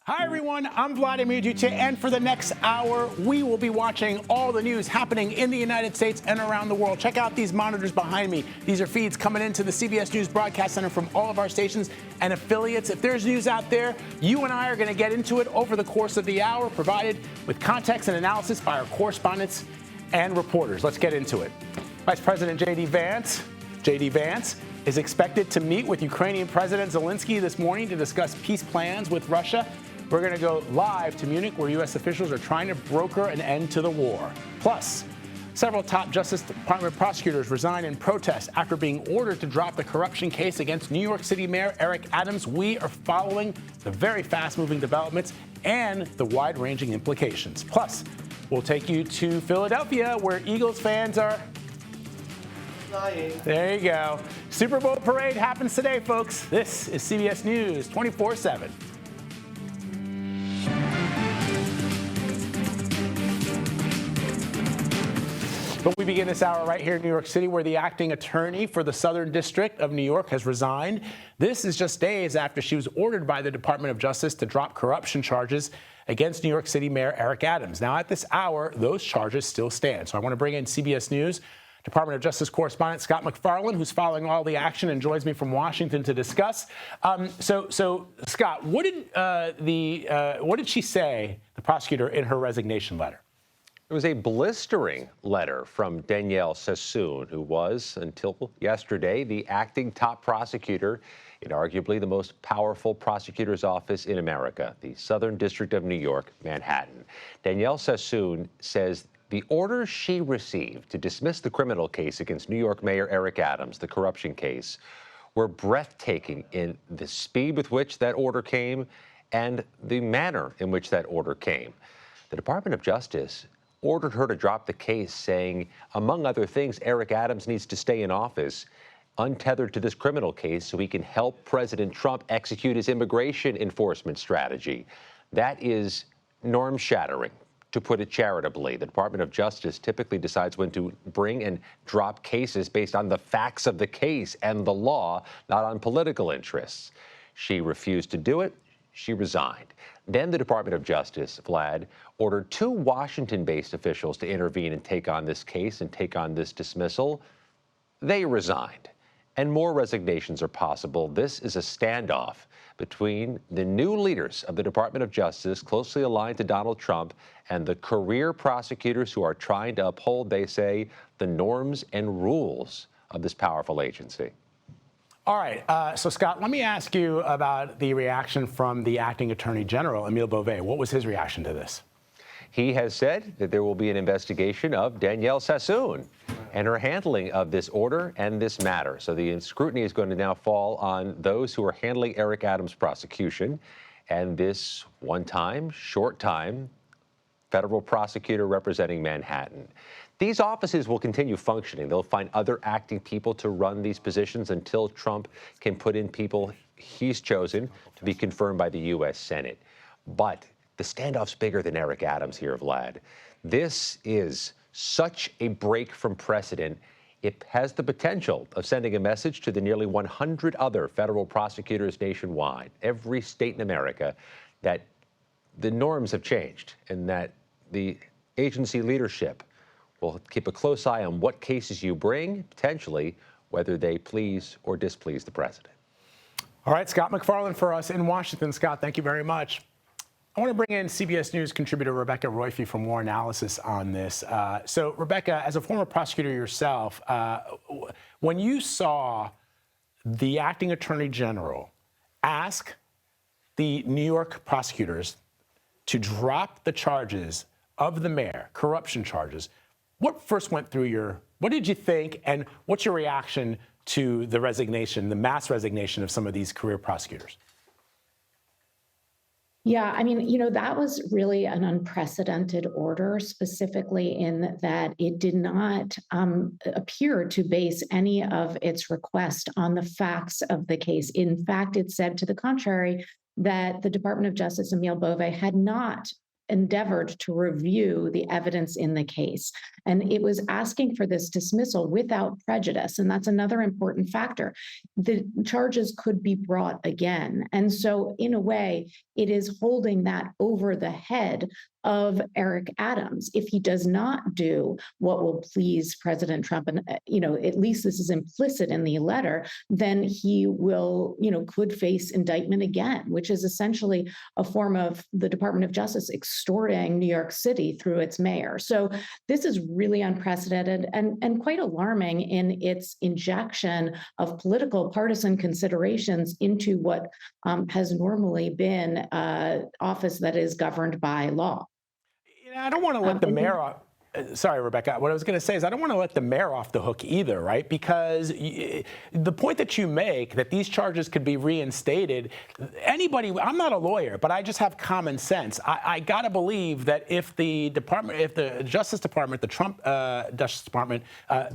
Hi, everyone. I'm Vladimir Duterte, and for the next hour, we will be watching all the news happening in the United States and around the world. Check out these monitors behind me. These are feeds coming into the CBS News Broadcast Center from all of our stations and affiliates. If there's news out there, you and I are going to get into it over the course of the hour, provided with context and analysis by our correspondents and reporters. Let's get into it. Vice President J.D. Vance is expected to meet with Ukrainian President Zelenskyy this morning to discuss peace plans with Russia. We're going to go live to Munich, where U.S. officials are trying to broker an end to the war. Plus, several top Justice Department prosecutors resign in protest after being ordered to drop the corruption case against New York City Mayor Eric Adams. We are following the very fast-moving developments and the wide-ranging implications. Plus, we'll take you to Philadelphia, where Eagles fans are flying. There you go. Super Bowl parade happens today, folks. This is CBS News 24/7. But we begin this hour right here in New York City, where the acting attorney for the Southern District of New York has resigned. This is just days after she was ordered by the Department of Justice to drop corruption charges against New York City Mayor Eric Adams. Now, at this hour, those charges still stand. So I want to bring in CBS News Department of Justice correspondent Scott MacFarlane, who's following all the action and joins me from Washington to discuss. So Scott, what did she say, the prosecutor, in her resignation letter? It was a blistering letter from Danielle Sassoon, who was, until yesterday, the acting top prosecutor in arguably the most powerful prosecutor's office in America, the Southern District of New York, Manhattan. Danielle Sassoon says the orders she received to dismiss the criminal case against New York Mayor Eric Adams, the corruption case, were breathtaking in the speed with which that order came and the manner in which that order came. The Department of Justice ordered her to drop the case, saying, among other things, Eric Adams needs to stay in office untethered to this criminal case so he can help President Trump execute his immigration enforcement strategy. That is norm-shattering, to put it charitably. The Department of Justice typically decides when to bring and drop cases based on the facts of the case and the law, not on political interests. She refused to do it. She resigned. Then the Department of Justice, Vlad, ordered two Washington-based officials to intervene and take on this case and take on this dismissal. They resigned. And more resignations are possible. This is a standoff between the new leaders of the Department of Justice, closely aligned to Donald Trump, and the career prosecutors who are trying to uphold, they say, the norms and rules of this powerful agency. All right. So, Scott, let me ask you about the reaction from the acting attorney general, Emile Beauvais. What was his reaction to this? He has said that there will be an investigation of Danielle Sassoon and her handling of this order and this matter. So the scrutiny is going to now fall on those who are handling Eric Adams' prosecution and this one-time, short-time federal prosecutor representing Manhattan. These offices will continue functioning. They'll find other acting people to run these positions until Trump can put in people he's chosen to be confirmed by the U.S. Senate. But the standoff's bigger than Eric Adams here, Vlad. This is such a break from precedent. It has the potential of sending a message to the nearly 100 other federal prosecutors nationwide, every state in America, that the norms have changed and that the agency leadership will keep a close eye on what cases you bring, potentially, whether they please or displease the president. All right, Scott MacFarlane for us in Washington. Scott, thank you very much. I want to bring in CBS News contributor Rebecca Roiphe for more analysis on this. So, Rebecca, as a former prosecutor yourself, when you saw the acting attorney general ask the New York prosecutors to drop the charges of the mayor, corruption charges, what first went through what did you think, and what's your reaction to the resignation, the mass resignation of some of these career prosecutors? Yeah, I mean, that was really an unprecedented order, specifically in that it did not appear to base any of its request on the facts of the case. In fact, it said to the contrary that the Department of Justice, Emile Beauvais, had not endeavored to review the evidence in the case. And it was asking for this dismissal without prejudice. And that's another important factor. The charges could be brought again. And so, in a way, it is holding that over the head of Eric Adams. If he does not do what will please President Trump, and at least this is implicit in the letter, then he will, could face indictment again, which is essentially a form of the Department of Justice extorting New York City through its mayor. So this is really unprecedented and quite alarming in its injection of political partisan considerations into what has normally been an office that is governed by law. I don't want to let the mayor off. Sorry, Rebecca. What I was going to say is I don't want to let the mayor off the hook either, right? Because the point that you make that these charges could be reinstated, I'm not a lawyer, but I just have common sense. I got to believe that if the Justice Department, the Trump Justice Department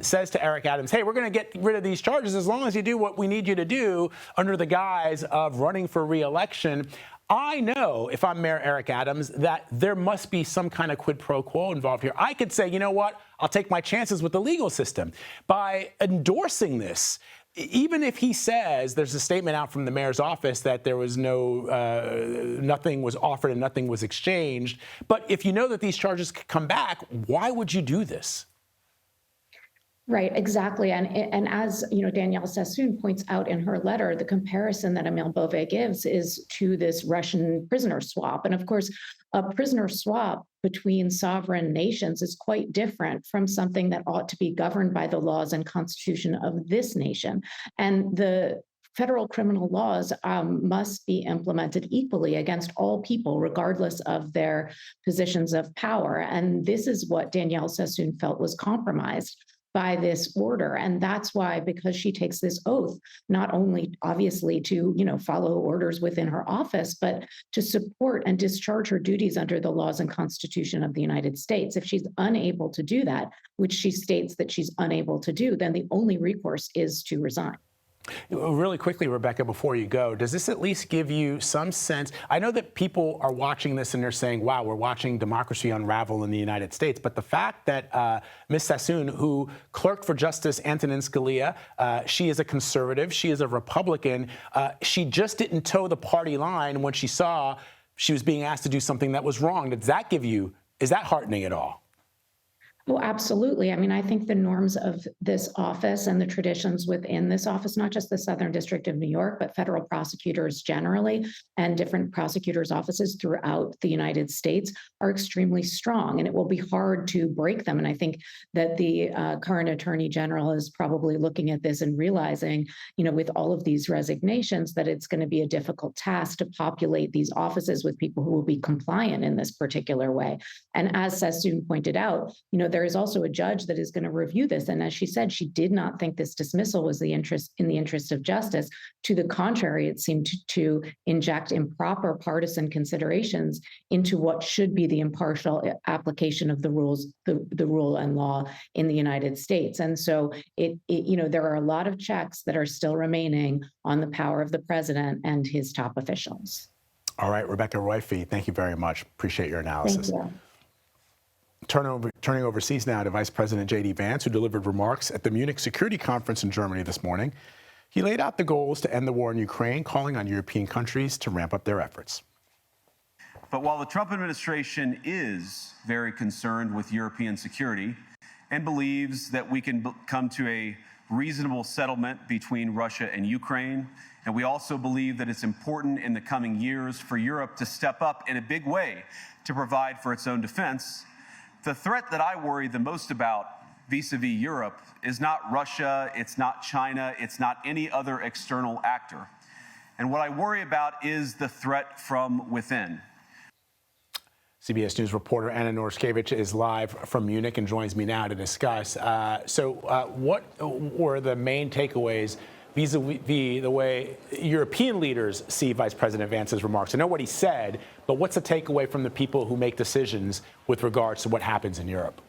says to Eric Adams, hey, we're going to get rid of these charges as long as you do what we need you to do under the guise of running for re-election, I know if I'm Mayor Eric Adams that there must be some kind of quid pro quo involved here. I could say, you know what, I'll take my chances with the legal system. By endorsing this, even if he says there's a statement out from the mayor's office that there was nothing was offered and nothing was exchanged, but if you know that these charges could come back, why would you do this? Right, exactly. And as Danielle Sassoon points out in her letter, the comparison that Emile Beauvais gives is to this Russian prisoner swap. And of course, a prisoner swap between sovereign nations is quite different from something that ought to be governed by the laws and constitution of this nation. And the federal criminal laws must be implemented equally against all people, regardless of their positions of power. And this is what Danielle Sassoon felt was compromised by this order. And that's why, because she takes this oath, not only obviously to, follow orders within her office, but to support and discharge her duties under the laws and Constitution of the United States. If she's unable to do that, which she states that she's unable to do, then the only recourse is to resign. Really quickly, Rebecca, before you go, does this at least give you some sense? I know that people are watching this and they're saying, wow, we're watching democracy unravel in the United States. But the fact that Ms. Sassoon, who clerked for Justice Antonin Scalia, she is a conservative, she is a Republican, she just didn't toe the party line when she saw she was being asked to do something that was wrong. Does that give you, is that heartening at all? Oh, absolutely. I mean, I think the norms of this office and the traditions within this office, not just the Southern District of New York, but federal prosecutors generally and different prosecutors' offices throughout the United States are extremely strong, and it will be hard to break them. And I think that the current Attorney General is probably looking at this and realizing, with all of these resignations, that it's going to be a difficult task to populate these offices with people who will be compliant in this particular way. And as Sassoon pointed out, there is also a judge that is going to review this. And as she said, she did not think this dismissal was in the interest of justice. To the contrary, it seemed to inject improper partisan considerations into what should be the impartial application of the rules, the rule and law in the United States. And so there are a lot of checks that are still remaining on the power of the president and his top officials. All right, Rebecca Roiphe, thank you very much. Appreciate your analysis. Thank you. Turning overseas now to Vice President J.D. Vance, who delivered remarks at the Munich Security Conference in Germany this morning. He laid out the goals to end the war in Ukraine, calling on European countries to ramp up their efforts. But while the Trump administration is very concerned with European security and believes that we can come to a reasonable settlement between Russia and Ukraine, and we also believe that it's important in the coming years for Europe to step up in a big way to provide for its own defense, the threat that I worry the most about vis-a-vis Europe is not Russia, it's not China, it's not any other external actor. And what I worry about is the threat from within. CBS News reporter Anna Norskevich is live from Munich and joins me now to discuss. What were the main takeaways vis-a-vis the way European leaders see Vice President Vance's remarks? I know what he said, but what's the takeaway from the people who make decisions with regards to what happens in Europe?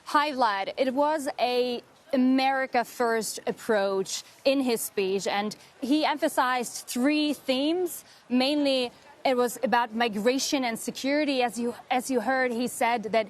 Hi, Vlad. It was a America First approach in his speech, and he emphasized three themes, mainly it was about migration and security. As you heard, he said that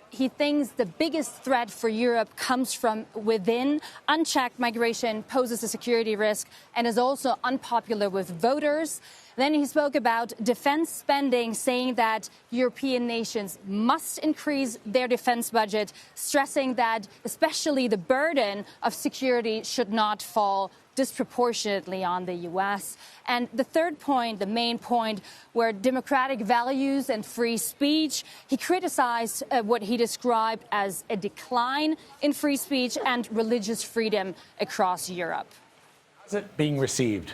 he thinks the biggest threat for Europe comes from within. Unchecked migration poses a security risk and is also unpopular with voters. Then he spoke about defense spending, saying that European nations must increase their defense budget, stressing that especially the burden of security should not fall disproportionately on the U.S. And the third point, the main point, were democratic values and free speech. He criticized what he described as a decline in free speech and religious freedom across Europe. How's it being received?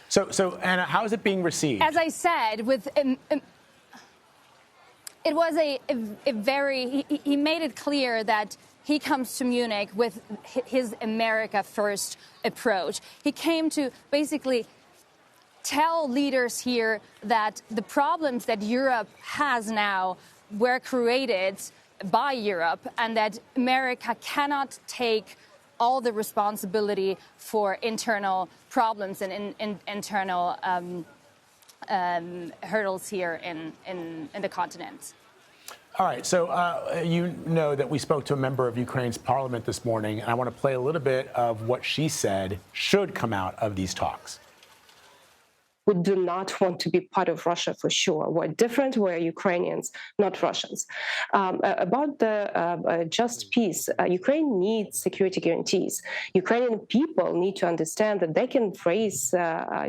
So Anna, how is it being received? As I said, it was a very, he made it clear that he comes to Munich with his America First approach. He came to basically tell leaders here that the problems that Europe has now were created by Europe and that America cannot take all the responsibility for internal problems and internal hurdles here in the continent. All right, so you know that we spoke to a member of Ukraine's parliament this morning, and I want to play a little bit of what she said should come out of these talks. We do not want to be part of Russia for sure. We're different. We're Ukrainians, not Russians. About the just peace, Ukraine needs security guarantees. Ukrainian people need to understand that they can raise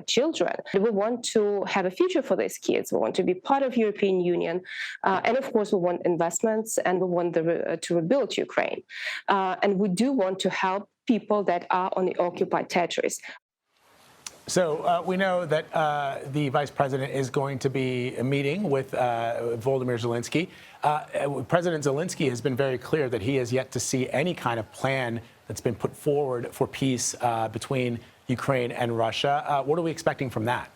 children. We want to have a future for these kids. We want to be part of European Union. And of course, we want investments and we want to rebuild Ukraine. And we do want to help people that are on the occupied territories. So we know that the vice president is going to be meeting with Volodymyr Zelenskyy. President Zelenskyy has been very clear that he has yet to see any kind of plan that's been put forward for peace between Ukraine and Russia. What are we expecting from that?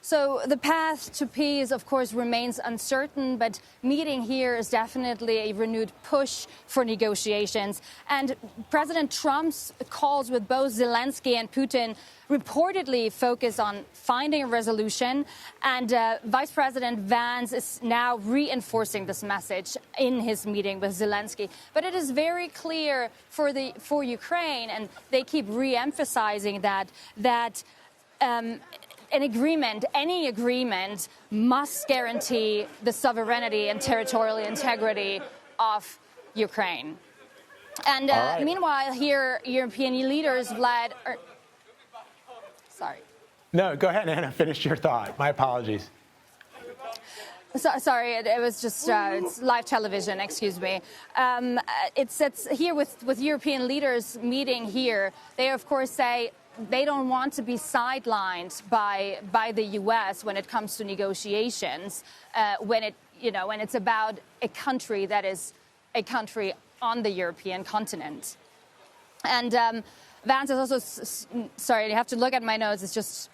So the path to peace, of course, remains uncertain, but meeting here is definitely a renewed push for negotiations. And President Trump's calls with both Zelenskyy and Putin reportedly focus on finding a resolution. And Vice President Vance is now reinforcing this message in his meeting with Zelenskyy. But it is very clear for Ukraine, and they keep re-emphasizing that an agreement, any agreement, must guarantee the sovereignty and territorial integrity of Ukraine. And meanwhile, here, European leaders, sorry. No, go ahead, Anna. Finish your thought. My apologies. Sorry, it was just it's live television. Excuse me. It's here with European leaders meeting here. They of course say they don't want to be sidelined by the U.S. when it comes to negotiations. When it's about a country that is a country on the European continent. And Vance is also sorry. You have to look at my notes. It's just.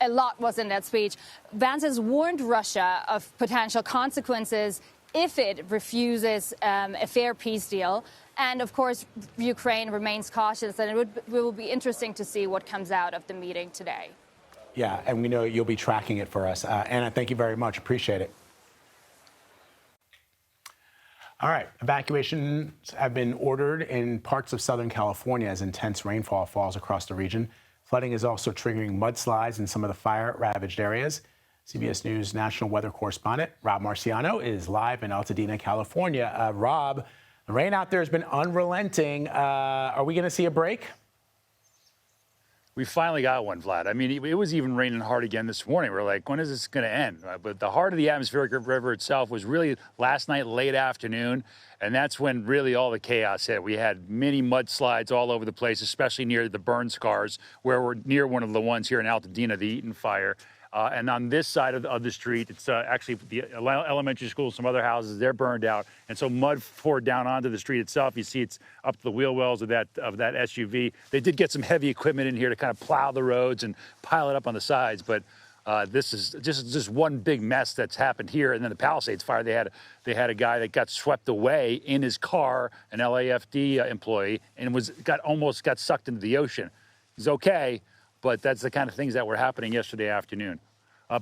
A lot was in that speech. Vance has warned Russia of potential consequences if it refuses a fair peace deal. And, of course, Ukraine remains cautious, and it will be interesting to see what comes out of the meeting today. Yeah, and we know you'll be tracking it for us. Anna, thank you very much. Appreciate it. All right, evacuations have been ordered in parts of Southern California as intense rainfall falls across the region. Flooding is also triggering mudslides in some of the fire-ravaged areas. CBS News national weather correspondent Rob Marciano is live in Altadena, California. Rob, the rain out there has been unrelenting. Are we going to see a break? We finally got one, Vlad. I mean, it was even raining hard again this morning. We're like, when is this going to end? But the heart of the atmospheric river itself was really last night, late afternoon. And that's when really all the chaos hit. We had many mudslides all over the place, especially near the burn scars, where we're near one of the ones here in Altadena, the Eaton fire. And on this side of the street, it's actually the elementary school, some other houses, they're burned out. And so mud poured down onto the street itself. You see it's up to the wheel wells of that SUV. They did get some heavy equipment in here to kind of plow the roads and pile it up on the sides. But This is just one big mess that's happened here. And then the Palisades fire, they had a guy that got swept away in his car, an LAFD employee, and almost got sucked into the ocean. He's okay, but that's the kind of things that were happening yesterday afternoon.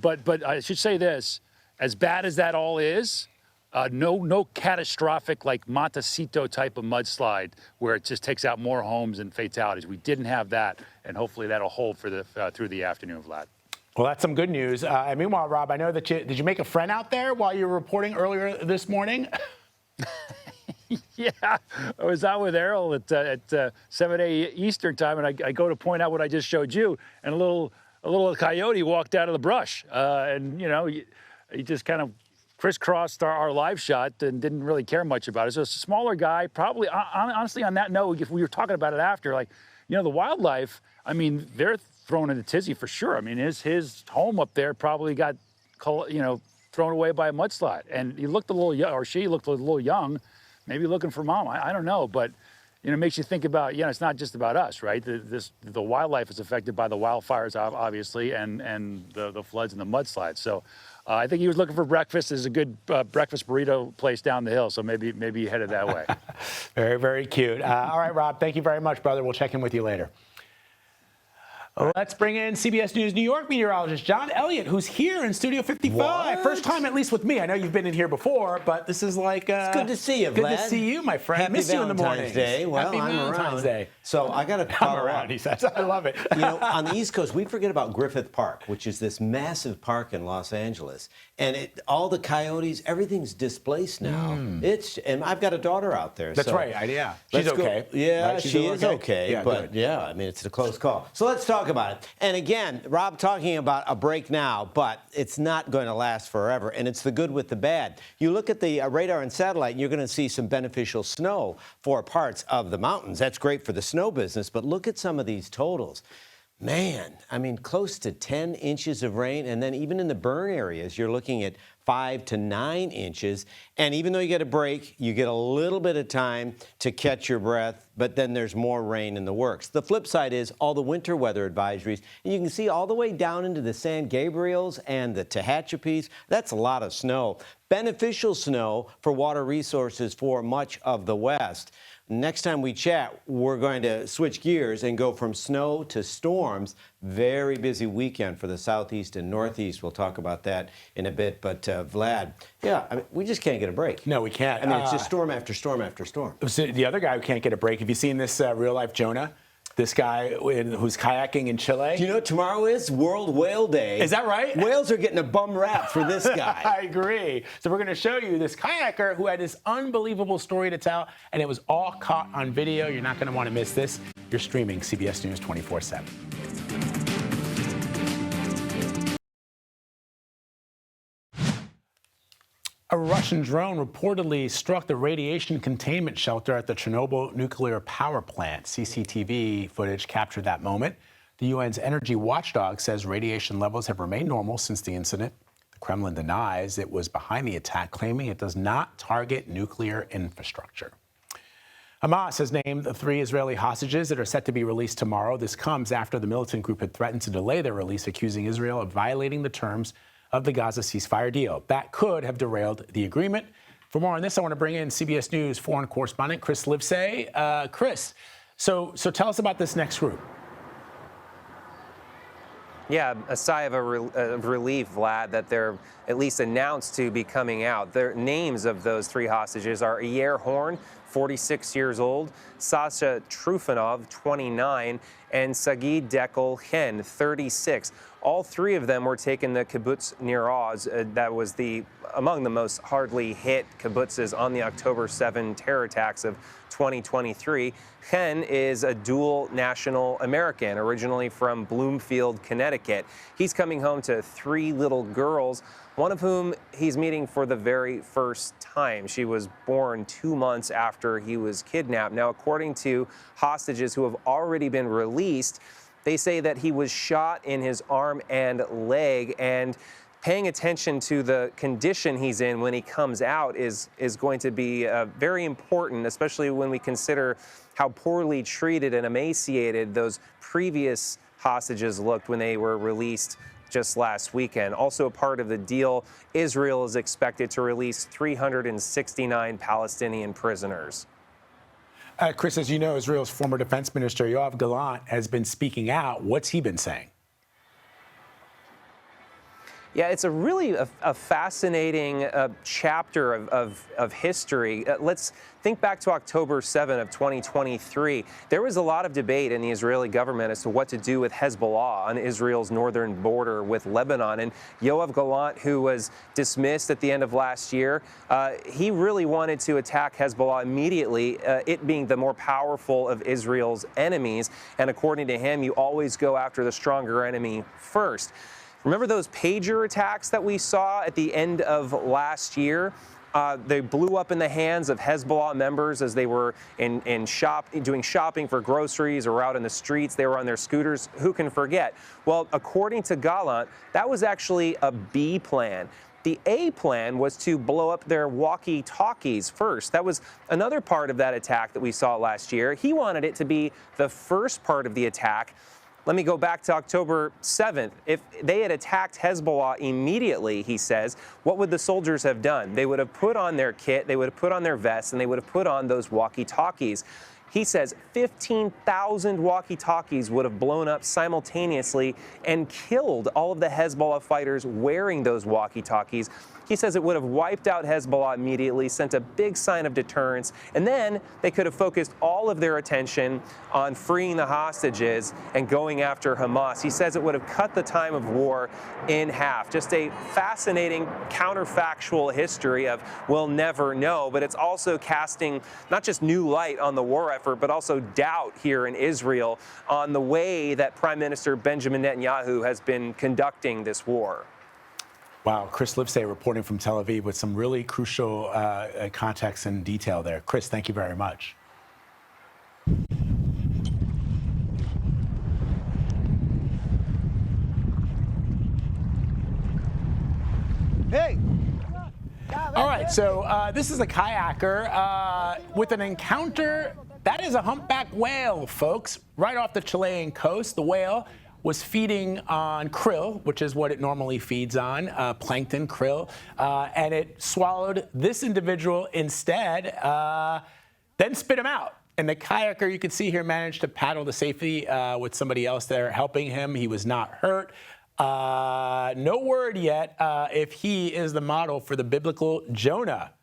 But I should say this: as bad as that all is, no catastrophic like Montecito type of mudslide where it just takes out more homes and fatalities. We didn't have that, and hopefully that'll hold for through the afternoon, Vlad. Well, that's some good news. And meanwhile, Rob, I know that did you make a friend out there while you were reporting earlier this morning? Yeah, I was out with Errol at 7 a.m. Eastern time, and I go to point out what I just showed you, and a little coyote walked out of the brush, and he just kind of crisscrossed our live shot and didn't really care much about it. So it's a smaller guy, probably. Honestly, on that note, if we were talking about it after, the wildlife, I mean, they're thrown in a tizzy for sure. I mean, his home up there probably got, thrown away by a mudslide, and he looked a little young, or she looked a little young, maybe looking for mom. I don't know, but it makes you think about, it's not just about us, right? The wildlife is affected by the wildfires, obviously, and the floods and the mudslides. So I think he was looking for breakfast. There's a good breakfast burrito place down the hill, so maybe he headed that way. Very, very cute. All right, Rob, thank you very much, brother. We'll check in with you later. Let's bring in CBS News New York meteorologist John Elliott, who's here in Studio 55. What? First time, at least with me. I know you've been in here before, but this is like... it's good to see you, Vlad. Good to see you, my friend. Happy Miss Valentine's you in the morning. Day. Well, Happy I'm Valentine's around. Day. So I got to I'm around, he says. I love it. On the East Coast, we forget about Griffith Park, which is this massive park in Los Angeles. And all the coyotes, everything's displaced now. And I've got a daughter out there. That's so right. Yeah. She's okay. Yeah, right? she is okay. Yeah, but good. I mean, it's a close call. So let's talk about it. And again, Rob talking about a break now, but it's not going to last forever. And it's the good with the bad. You look at the radar and satellite, and you're going to see some beneficial snow for parts of the mountains. That's great for the snow business. But look at some of these totals. Man, I mean, close to 10 inches of rain. And then even in the burn areas, you're looking at 5 to 9 inches. And even though you get a break, you get a little bit of time to catch your breath, but then there's more rain in the works. The flip side is all the winter weather advisories. And you can see all the way down into the San Gabriels and the Tehachapis. That's a lot of snow. Beneficial snow for water resources for much of the West. Next time we chat, we're going to switch gears and go from snow to storms. Very busy weekend for the Southeast and Northeast. We'll talk about that in a bit. But Vlad, I mean, we just can't get a break. No, we can't. I mean, it's just storm after storm after storm. So the other guy who can't get a break, have you seen this real-life Jonah? This guy who's kayaking in Chile. Do you know what tomorrow is? World Whale Day. Is that right? Whales are getting a bum rap for this guy. I agree. So we're going to show you this kayaker who had this unbelievable story to tell, and it was all caught on video. You're not going to want to miss this. You're streaming CBS News 24/7. A Russian drone reportedly struck the radiation containment shelter at the Chernobyl nuclear power plant. CCTV footage captured that moment. The UN's energy watchdog says radiation levels have remained normal since the incident. The Kremlin denies it was behind the attack, claiming it does not target nuclear infrastructure. Hamas has named the 3 Israeli hostages that are set to be released tomorrow. This comes after the militant group had threatened to delay their release, accusing Israel of violating the terms of the Gaza ceasefire deal. That could have derailed the agreement. For more on this, I want to bring in CBS News foreign correspondent Chris Livesay. Chris, so tell us about this next group. Yeah, a sigh of relief, Vlad, that they're at least announced to be coming out. The names of those 3 hostages are Yair Horn, 46 years old, Sasha Trufanov, 29, and Sagid Dekel Hen, 36. All 3 of them were taken to kibbutz Nir Oz. That was among the most hardly hit kibbutzes on the October 7 terror attacks of 2023. Hen is a dual national American, originally from Bloomfield, Connecticut. He's coming home to 3 little girls, one of whom he's meeting for the very first time. She was born 2 months after he was kidnapped. Now, according to hostages who have already been released, they say that he was shot in his arm and leg, and paying attention to the condition he's in when he comes out is going to be very important, especially when we consider how poorly treated and emaciated those previous hostages looked when they were released just last weekend. Also a part of the deal, Israel is expected to release 369 Palestinian prisoners. Chris, as you know, Israel's former defense minister, Yoav Gallant, has been speaking out. What's he been saying? Yeah, it's a really fascinating chapter of history. Let's think back to October 7 of 2023. There was a lot of debate in the Israeli government as to what to do with Hezbollah on Israel's northern border with Lebanon. And Yoav Gallant, who was dismissed at the end of last year, he really wanted to attack Hezbollah immediately, it being the more powerful of Israel's enemies. And according to him, you always go after the stronger enemy first. Remember those pager attacks that we saw at the end of last year? They blew up in the hands of Hezbollah members as they were doing shopping for groceries or out in the streets. They were on their scooters. Who can forget? Well, according to Gallant, that was actually a B plan. The A plan was to blow up their walkie-talkies first. That was another part of that attack that we saw last year. He wanted it to be the first part of the attack. Let me go back to October 7th. If they had attacked Hezbollah immediately, he says, what would the soldiers have done? They would have put on their kit, they would have put on their vests, and they would have put on those walkie-talkies. He says 15,000 walkie-talkies would have blown up simultaneously and killed all of the Hezbollah fighters wearing those walkie-talkies. He says it would have wiped out Hezbollah immediately, sent a big sign of deterrence, and then they could have focused all of their attention on freeing the hostages and going after Hamas. He says it would have cut the time of war in half. Just a fascinating counterfactual history of we'll never know, but it's also casting not just new light on the war effort, but also doubt here in Israel on the way that Prime Minister Benjamin Netanyahu has been conducting this war. Wow, Chris Livesay reporting from Tel Aviv with some really crucial context and detail there. Chris, thank you very much. Hey! All right, so this is a kayaker with an encounter. That is a humpback whale, folks, right off the Chilean coast. The whale was feeding on krill, which is what it normally feeds on, plankton, krill, and it swallowed this individual instead, then spit him out. And the kayaker, you can see here, managed to paddle to safety with somebody else there helping him. He was not hurt. No word yet if he is the model for the biblical Jonah.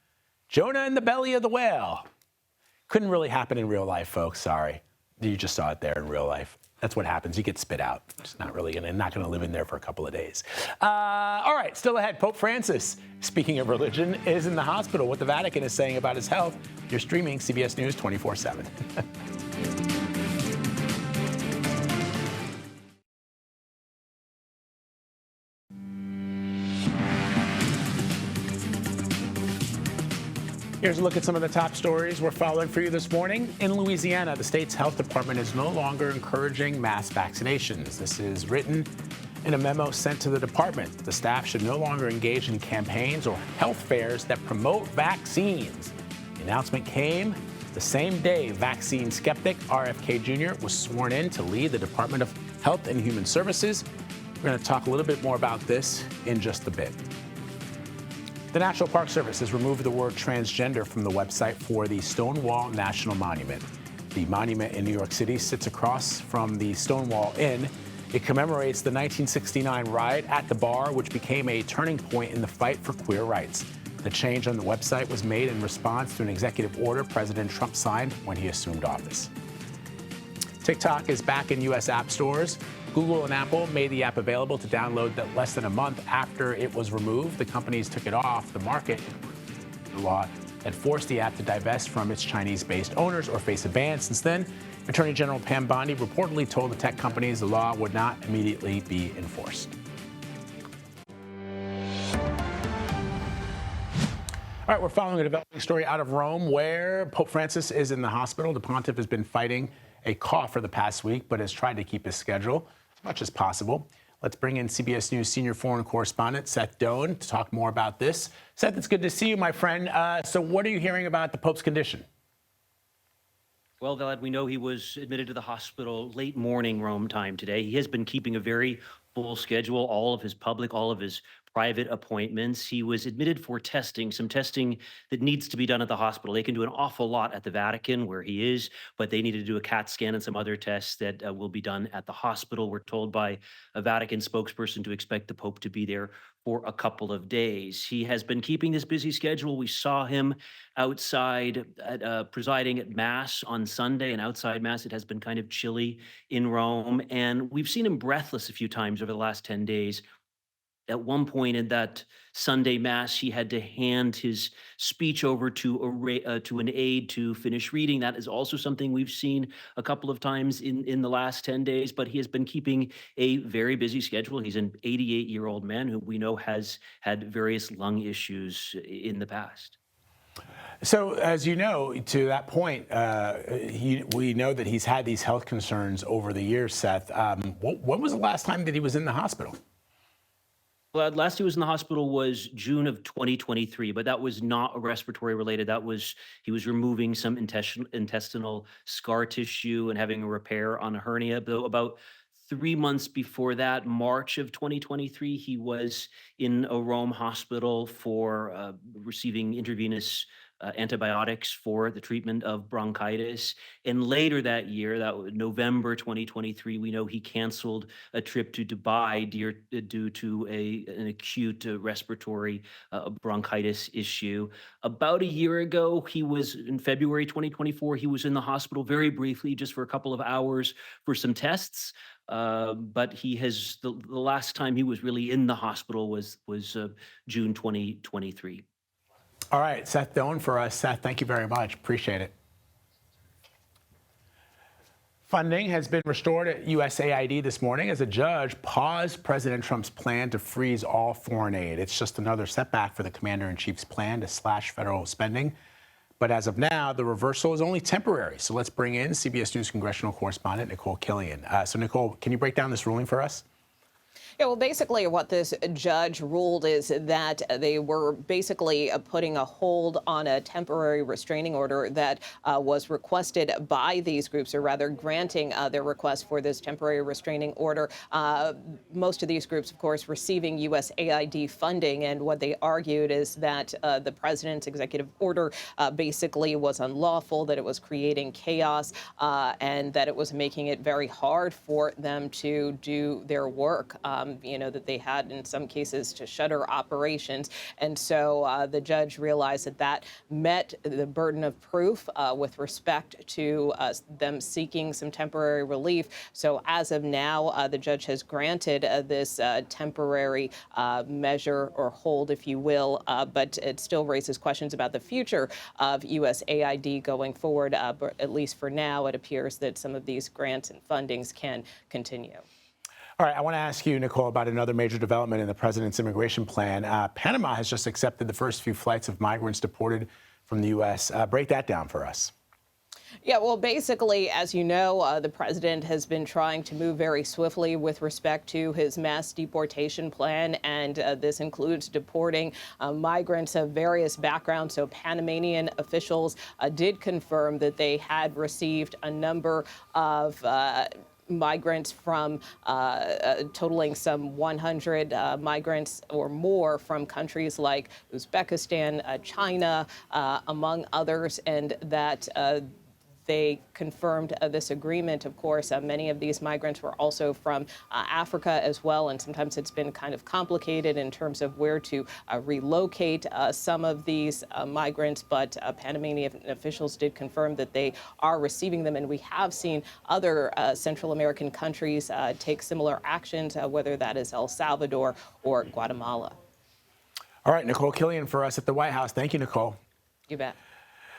Jonah in the belly of the whale. Couldn't really happen in real life, folks. Sorry. You just saw it there in real life. That's what happens. You get spit out. It's not gonna live in there for a couple of days. All right, still ahead. Pope Francis, speaking of religion, is in the hospital. What the Vatican is saying about his health. You're streaming CBS News 24/7. Here's a look at some of the top stories we're following for you this morning. In Louisiana, the state's health department is no longer encouraging mass vaccinations. This is written in a memo sent to the department. The staff should no longer engage in campaigns or health fairs that promote vaccines. The announcement came the same day vaccine skeptic RFK Jr. was sworn in to lead the Department of Health and Human Services. We're going to talk a little bit more about this in just a bit. The National Park Service has removed the word transgender from the website for the Stonewall National Monument. The monument in New York City sits across from the Stonewall Inn. It commemorates the 1969 riot at the bar, which became a turning point in the fight for queer rights. The change on the website was made in response to an executive order President Trump signed when he assumed office. TikTok is back in U.S. app stores. Google and Apple made the app available to download less than a month after it was removed. The companies took it off the market. The law had forced the app to divest from its Chinese-based owners or face a ban. Since then, Attorney General Pam Bondi reportedly told the tech companies the law would not immediately be enforced. All right, we're following a developing story out of Rome where Pope Francis is in the hospital. The pontiff has been fighting a cough for the past week, but has tried to keep his schedule as much as possible. Let's bring in CBS News senior foreign correspondent Seth Doan to talk more about this. Seth, it's good to see you, my friend. So what are you hearing about the Pope's condition? Well, Vlad, we know he was admitted to the hospital late morning Rome time today. He has been keeping a very full schedule, all of his public, all of his private appointments. He was admitted for testing, some testing that needs to be done at the hospital. They can do an awful lot at the Vatican where he is, but they need to do a CAT scan and some other tests that will be done at the hospital. We're told by a Vatican spokesperson to expect the Pope to be there for a couple of days. He has been keeping this busy schedule. We saw him outside presiding at Mass on Sunday, and outside Mass, it has been kind of chilly in Rome. And we've seen him breathless a few times over the last 10 days. At one point in that Sunday Mass, he had to hand his speech over to an aide to finish reading. That is also something we've seen a couple of times in the last 10 days, but he has been keeping a very busy schedule. He's an 88-year-old man who we know has had various lung issues in the past. So, as you know, to that point, we know that he's had these health concerns over the years, Seth. When was the last time that he was in the hospital? Well, last he was in the hospital was June of 2023, but that was not respiratory related. That was, he was removing some intestinal scar tissue and having a repair on a hernia. Though about 3 months before that, March of 2023, he was in a Rome hospital for receiving intravenous antibiotics for the treatment of bronchitis. And later that year, that was November 2023, we know he canceled a trip to Dubai due to an acute respiratory bronchitis issue. About a year ago, he was in February 2024, he was in the hospital very briefly, just for a couple of hours for some tests. But he has, the last time he was really in the hospital was June 2023. All right, Seth Doan for us. Seth, thank you very much. Appreciate it. Funding has been restored at USAID this morning as a judge paused President Trump's plan to freeze all foreign aid. It's just another setback for the commander-in-chief's plan to slash federal spending. But as of now, the reversal is only temporary. So let's bring in CBS News congressional correspondent Nicole Killion. So Nicole, can you break down this ruling for us? Yeah, well, basically what this judge ruled is that they were basically putting a hold on a temporary restraining order that was requested by these groups, or rather granting their request for this temporary restraining order. Most of these groups, of course, receiving USAID funding. And what they argued is that the president's executive order basically was unlawful, that it was creating chaos, and that it was making it very hard for them to do their work. That they had in some cases to shutter operations. And so the judge realized that that met the burden of proof with respect to them seeking some temporary relief. So as of now, the judge has granted this temporary measure or hold, if you will, but it still raises questions about the future of USAID going forward. But at least for now, it appears that some of these grants and fundings can continue. All right, I want to ask you, Nicole, about another major development in the president's immigration plan. Panama has just accepted the first few flights of migrants deported from the U.S. Break that down for us. Yeah, well, basically, as you know, the president has been trying to move very swiftly with respect to his mass deportation plan, and this includes deporting migrants of various backgrounds. So Panamanian officials did confirm that they had received a number of migrants from totaling some 100 migrants or more from countries like Uzbekistan, China, among others, and that they confirmed this agreement. Of course, many of these migrants were also from Africa as well, and sometimes it's been kind of complicated in terms of where to relocate some of these migrants, but Panamanian officials did confirm that they are receiving them, and we have seen other Central American countries take similar actions, whether that is El Salvador or Guatemala. All right, Nicole Killion for us at the White House. Thank you, Nicole. You bet.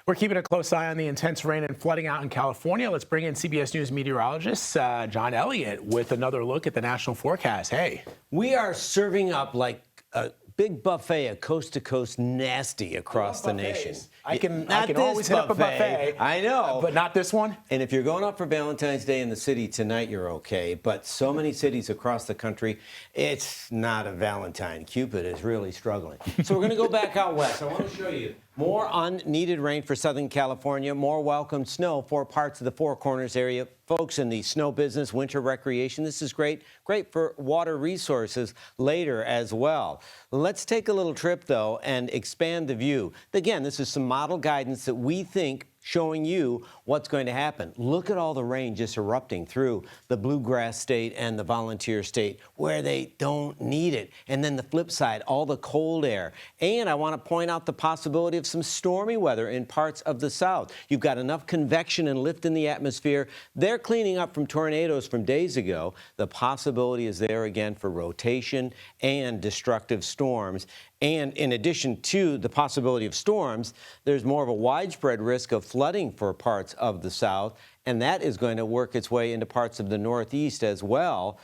We're keeping a close eye on the intense rain and flooding out in California. Let's bring in CBS News meteorologist John Elliott with another look at the national forecast. Hey. We are serving up like a big buffet of coast-to-coast nasty across the nation. I can always hit up a buffet. I know. But not this one. And if you're going up for Valentine's Day in the city tonight, you're okay. But so many cities across the country, it's not a Valentine. Cupid is really struggling. So we're going to go back out west. I want to show you More unneeded rain for Southern California, more welcome snow for parts of the Four Corners area. Folks in the snow business, winter recreation, this is great for water resources later as well. Let's take a little trip, though, and expand the view. Again, this is some model guidance that we think showing you what's going to happen. Look at all the rain just erupting through the bluegrass state and the volunteer state where they don't need it. And then the flip side, all the cold air. And I want to point out the possibility of some stormy weather in parts of the south. You've got enough convection and lift in the atmosphere. They're cleaning up from tornadoes from days ago. The possibility is there again for rotation and destructive storms. And in addition to the possibility of storms, there's more of a widespread risk of flooding for parts of the south, and that is going to work its way into parts of the northeast as well.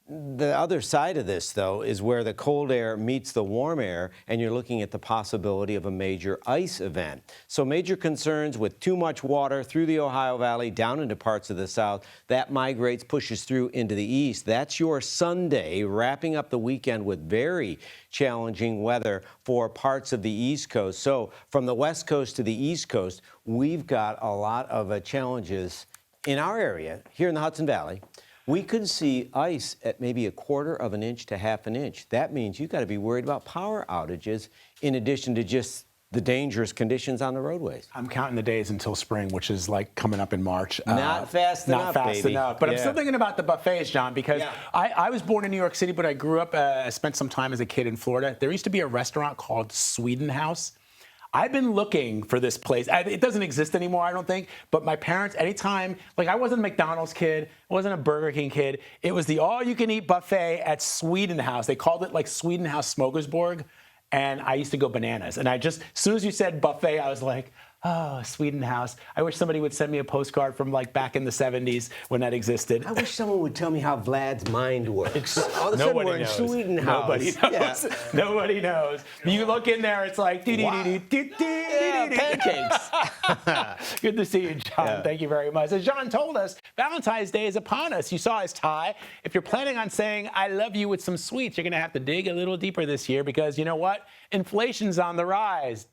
The other side of this, though, is where the cold air meets the warm air, and you're looking at the possibility of a major ice event. So major concerns with too much water through the Ohio Valley down into parts of the south. That migrates, pushes through into the east. That's your Sunday, wrapping up the weekend with very challenging weather for parts of the East Coast. So from the West Coast to the East Coast, we've got a lot of challenges in our area here in the Hudson Valley. We could see ice at maybe 1/4 of an inch to 1/2 an inch. That means you've got to be worried about power outages in addition to just the dangerous conditions on the roadways. I'm counting the days until spring, which is like coming up in March. Not fast enough, baby. But I'm still thinking about the buffets, John, because I was born in New York City, but I grew up, spent some time as a kid in Florida. There used to be a restaurant called Sweden House. I've been looking for this place. It doesn't exist anymore, I don't think. But my parents, anytime, like I wasn't a McDonald's kid, I wasn't a Burger King kid. It was the all-you-can-eat buffet at Sweden House. They called it like Sweden House Smorgasbord. And I used to go bananas. And as soon as you said buffet, I was like, oh, Sweden House. I wish somebody would send me a postcard from like back in the 70s when that existed. I wish someone would tell me how Vlad's mind works. All of a sudden we're in Sweden House. Nobody knows. Yeah. Nobody knows. You look in there, it's like, pancakes. Good to see you, John. Yeah. Thank you very much. As John told us, Valentine's Day is upon us. You saw his tie. If you're planning on saying, I love you with some sweets, you're going to have to dig a little deeper this year because you know what? Inflation's on the rise.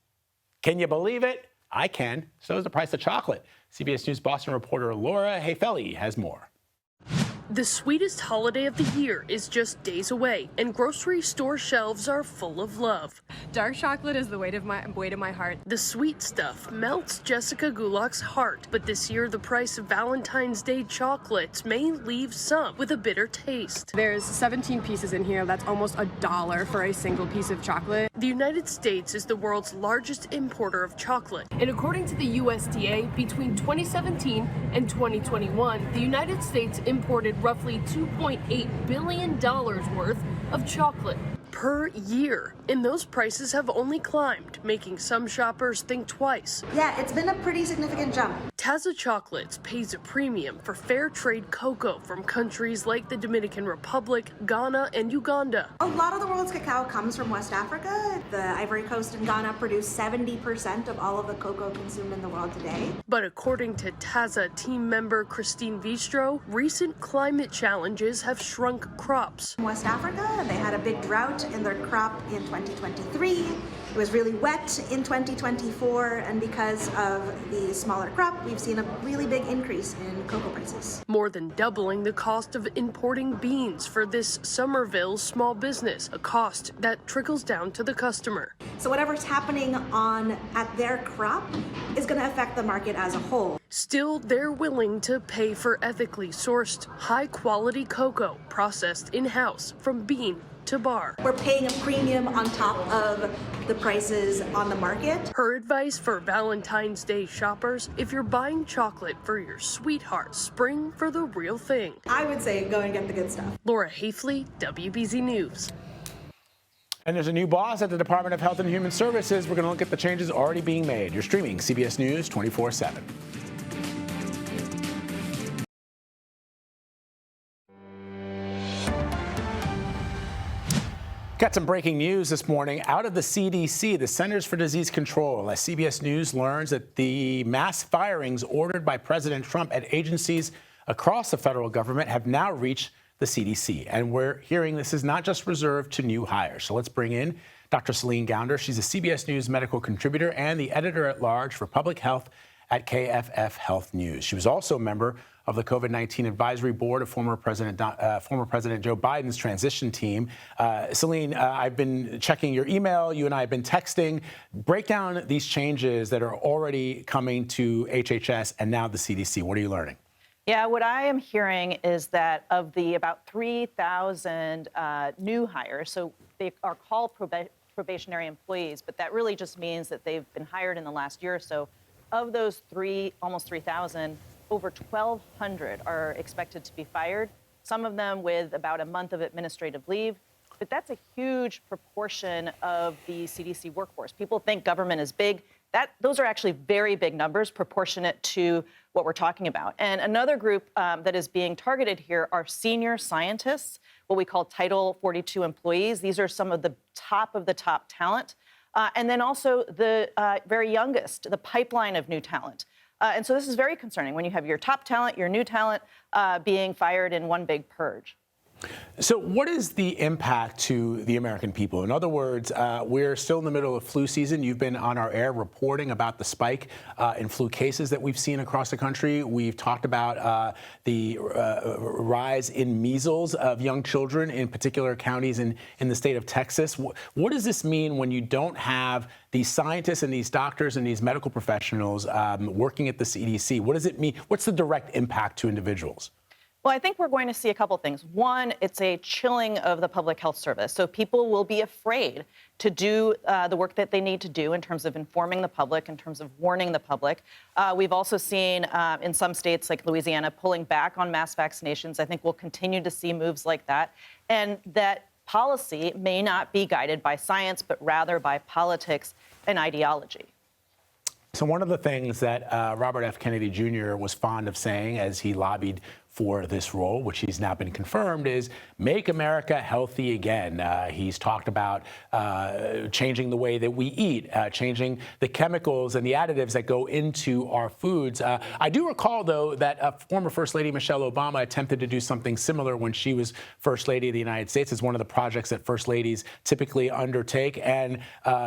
Can you believe it? I can. So is the price of chocolate. CBS News Boston reporter Laura Hayfelli has more. The sweetest holiday of the year is just days away, and grocery store shelves are full of love. Dark chocolate is the weight of my heart. The sweet stuff melts Jessica Gulak's heart, but this year the price of Valentine's Day chocolates may leave some with a bitter taste. There's 17 pieces in here. That's almost $1 for a single piece of chocolate. The United States is the world's largest importer of chocolate. And according to the USDA, between 2017 and 2021, the United States imported roughly $2.8 billion worth of chocolate per year. And those prices have only climbed, making some shoppers think twice. Yeah, it's been a pretty significant jump. Taza Chocolates pays a premium for fair trade cocoa from countries like the Dominican Republic, Ghana, and Uganda. A lot of the world's cacao comes from West Africa. The Ivory Coast and Ghana produce 70% of all of the cocoa consumed in the world today. But according to Taza team member Christine Vistro, recent climate challenges have shrunk crops. In West Africa, they had a big drought in their crop in 2023. It was really wet in 2024, and because of the smaller crop, we've seen a really big increase in cocoa prices. More than doubling the cost of importing beans for this Somerville small business, a cost that trickles down to the customer. So whatever's happening at their crop is going to affect the market as a whole. Still, they're willing to pay for ethically sourced, high-quality cocoa processed in-house from bean to bar. We're paying a premium on top of the prices on the market. Her advice for Valentine's Day shoppers: if you're buying chocolate for your sweetheart, spring for the real thing. I would say go and get the good stuff. Laura Hayfelli, WBZ News. And there's a new boss at the Department of Health and Human Services. We're going to look at the changes already being made. You're streaming CBS News 24/7. Got some breaking news this morning out of the CDC, the Centers for Disease Control, as CBS News learns that the mass firings ordered by President Trump at agencies across the federal government have now reached the CDC. And we're hearing this is not just reserved to new hires. So let's bring in Dr. Celine Gounder. She's a CBS News medical contributor and the editor-at-large for public health at KFF Health News. She was also a member of the COVID-19 advisory board of former President Joe Biden's transition team. Celine, I've been checking your email. You and I have been texting. Break down these changes that are already coming to HHS and now the CDC. What are you learning? Yeah, what I am hearing is that of the about 3,000 new hires, so they are called probationary employees, but that really just means that they've been hired in the last year or so. Of those almost 3,000, over 1,200 are expected to be fired, some of them with about a month of administrative leave. But that's a huge proportion of the CDC workforce. People think government is big. Those are actually very big numbers proportionate to what we're talking about. And another group that is being targeted here are senior scientists, what we call Title 42 employees. These are some of the top talent. And then also the very youngest, the pipeline of new talent. And so this is very concerning when you have your top talent, your new talent being fired in one big purge. So what is the impact to the American people? In other words, we're still in the middle of flu season. You've been on our air reporting about the spike in flu cases that we've seen across the country. We've talked about the rise in measles of young children in particular counties in the state of Texas. What does this mean when you don't have these scientists and these doctors and these medical professionals working at the CDC? What does it mean? What's the direct impact to individuals? Well, I think we're going to see a couple things. One, it's a chilling of the public health service. So people will be afraid to do the work that they need to do in terms of informing the public, in terms of warning the public. We've also seen in some states like Louisiana pulling back on mass vaccinations. I think we'll continue to see moves like that. And that policy may not be guided by science, but rather by politics and ideology. So one of the things that Robert F. Kennedy Jr. was fond of saying as he lobbied for this role, which he's now been confirmed, is make America healthy again. He's talked about changing the way that we eat, changing the chemicals and the additives that go into our foods. I do recall, though, that former First Lady Michelle Obama attempted to do something similar when she was First Lady of the United States. It's one of the projects that First Ladies typically undertake. And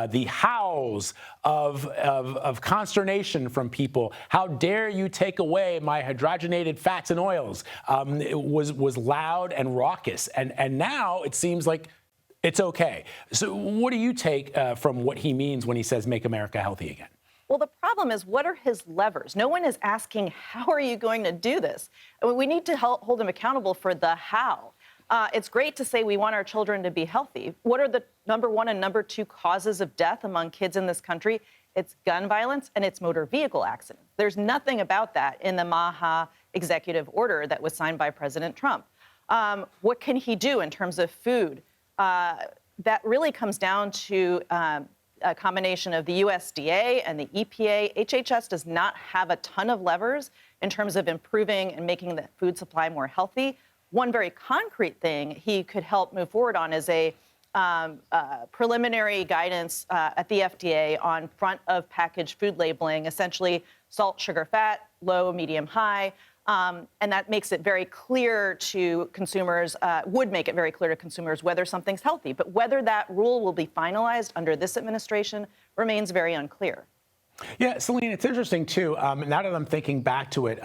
the howls of consternation from people, how dare you take away my hydrogenated fats and oils? It was loud and raucous, and now it seems like it's okay. So what do you take from what he means when he says make America healthy again? Well, the problem is, what are his levers? No one is asking, how are you going to do this? I mean, we need to hold him accountable for the how. It's great to say we want our children to be healthy. What are the number one and number two causes of death among kids in this country? It's gun violence and it's motor vehicle accidents. There's nothing about that in the Maha executive order that was signed by President Trump. What can he do in terms of food? That really comes down to a combination of the USDA and the EPA. HHS does not have a ton of levers in terms of improving and making the food supply more healthy. One very concrete thing he could help move forward on is a preliminary guidance at the FDA on front of package food labeling, essentially salt, sugar, fat, low, medium, high. And that makes it very clear to consumers, would make it very clear to consumers whether something's healthy. But whether that rule will be finalized under this administration remains very unclear. Yeah, Celine, it's interesting, too. Now that I'm thinking back to it,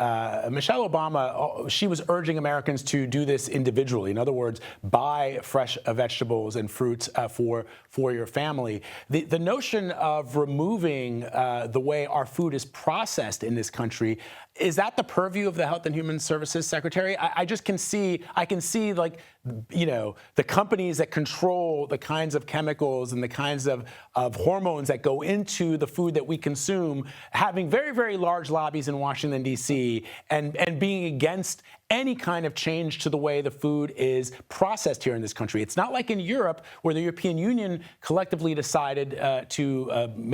Michelle Obama, she was urging Americans to do this individually. In other words, buy fresh vegetables and fruits for your family. The notion of removing the way our food is processed in this country, is that the purview of the Health and Human Services Secretary? I can see like, you know, the companies that control the kinds of chemicals and the kinds of hormones that go into the food that we consume having very, very large lobbies in Washington, D.C. and being against any kind of change to the way the food is processed here in this country. It's not like in Europe where the European Union collectively decided to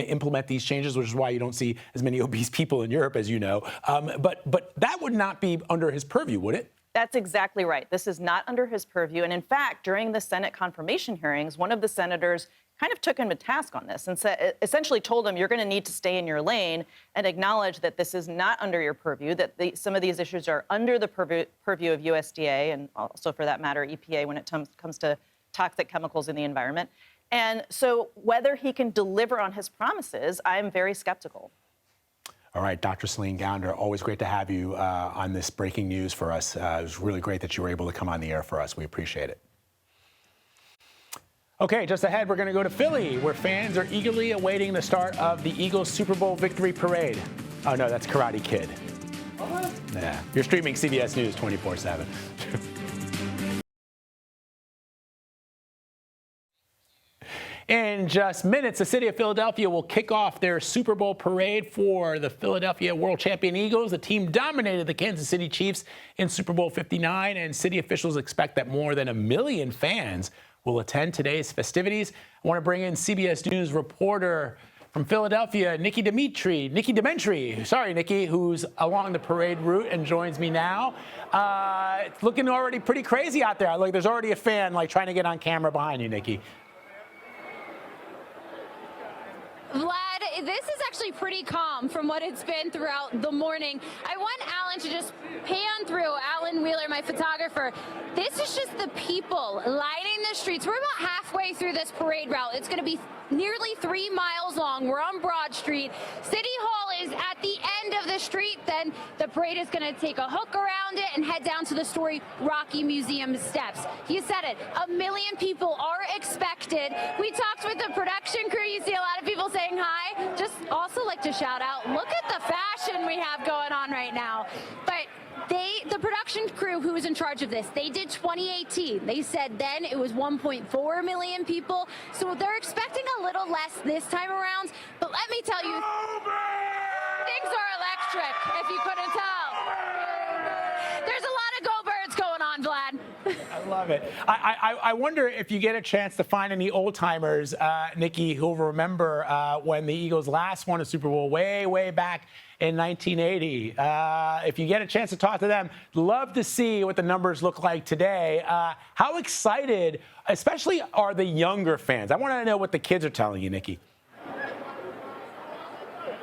implement these changes, which is why you don't see as many obese people in Europe, as you know. But that would not be under his purview, would it? That's exactly right. This is not under his purview. And in fact, during the Senate confirmation hearings, one of the senators kind of took him to task on this and essentially told him, you're going to need to stay in your lane and acknowledge that this is not under your purview, that some of these issues are under the purview of USDA and also, for that matter, EPA when it comes to toxic chemicals in the environment. And so whether he can deliver on his promises, I'm very skeptical. All right, Dr. Celine Gounder, always great to have you on this breaking news for us. It was really great that you were able to come on the air for us. We appreciate it. Okay, just ahead, we're going to go to Philly, where fans are eagerly awaiting the start of the Eagles Super Bowl victory parade. Oh, no, that's Karate Kid. Yeah, you're streaming CBS News 24/7. In just minutes, the city of Philadelphia will kick off their Super Bowl parade for the Philadelphia world champion Eagles. The team dominated the Kansas City Chiefs in Super Bowl 59, and city officials expect that more than 1 million fans will attend today's festivities. I want to bring in CBS News reporter from Philadelphia, Nikki Dementri, sorry, Nikki, who's along the parade route and joins me now. It's looking already pretty crazy out there. Like, there's already a fan trying to get on camera behind you, Nikki. Vlad, this is actually pretty calm from what it's been throughout the morning. I want Alan to just pan through, Alan Wheeler, my photographer. This is just the people lining the streets. We're about halfway through this parade route. It's going to be nearly 3 miles long. We're on Broad Street. City Hall is at the end of the street. Then the parade is going to take a hook around it and head down to the Story Rocky Museum steps. You said it, 1 million people are expected. We talked with the production crew. You see a lot of people saying hi. Just also like to shout out, look at the fashion we have going on right now. But the production crew who was in charge of this, they did 2018. They said then it was 1.4 million people. So they're expecting a little less this time around. But let me tell you, things are electric, if you couldn't tell. There's a lot of go-birds going on, Vlad. I love it. I wonder if you get a chance to find any old-timers, Nikki, who'll remember when the Eagles last won a Super Bowl way back in 1980. If you get a chance to talk to them, love to see what the numbers look like today. How excited, especially, are the younger fans? I want to know what the kids are telling you, Nikki.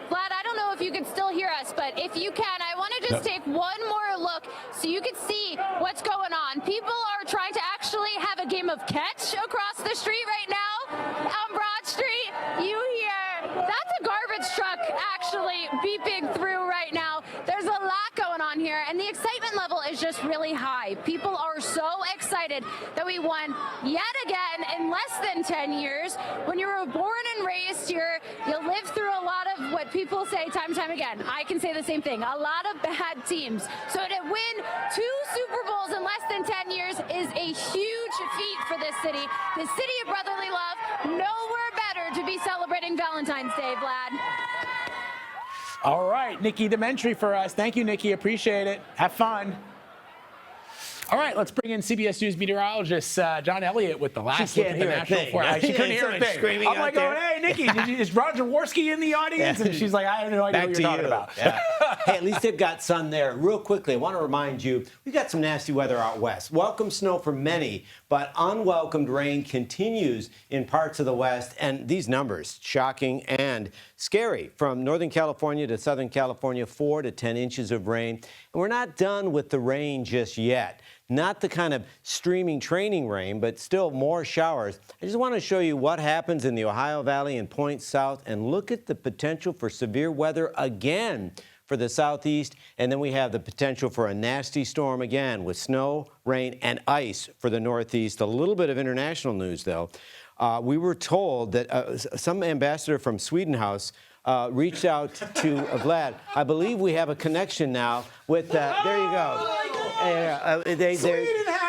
Vlad, I don't know if you can still hear us, but if you can, I want to just take one more look so you can see what's going on. People are trying to actually have a game of catch across the street right now on Broad Street. You hear, that's a garbage truck actually beeping through right now. There's a lot going on here, and the excitement level is just really high. People are so excited that we won yet again in less than 10 years. When you were born and raised here, you lived through a lot of what people say time and time again. I can say the same thing. A lot of bad teams. So to win 2 Super Bowls in less than 10 years is a huge feat for this city. The city of brotherly love. Nowhere better to be celebrating Valentine's Day, Vlad. All right, Nikki Dementri for us. Thank you, Nikki. Appreciate it. Have fun. All right, let's bring in CBS News meteorologist John Elliott with the last look at the national forecast. She couldn't hear a thing. I'm like, hey, Nikki, is Roger Worski in the audience? And she's like, I have no idea what you're talking about. Yeah. Hey, at least they've got sun there. Real quickly, I want to remind you, we got some nasty weather out west. Welcome snow for many, but unwelcomed rain continues in parts of the west. And these numbers, shocking and scary. From Northern California to Southern California, 4 to 10 inches of rain. And we're not done with the rain just yet. Not the kind of streaming training rain, but still more showers. I just want to show you what happens in the Ohio Valley and points south, and look at the potential for severe weather again for the southeast. And then we have the potential for a nasty storm again with snow, rain, and ice for the northeast. A little bit of international news, though. We were told that some ambassador from Sweden House reached out to Vlad. I believe we have a connection now with, there you go.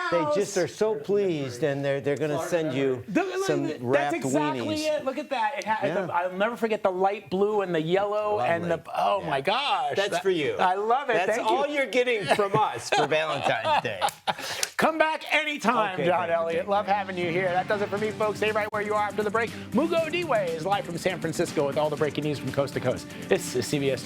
They just are so pleased, and they're going to send you some wrapped That's exactly weenies. it. Look at that. I'll never forget the light blue and the yellow. Lovely. And the, oh my gosh. That's for you. I love it. That's Thank all you. you're getting from us for Valentine's Day. Come back anytime, John Elliott. Love having you here. That does it for me, folks. Stay right where you are after the break. Mugo Diwe is live from San Francisco with all the breaking news from coast to coast. This is CBS News.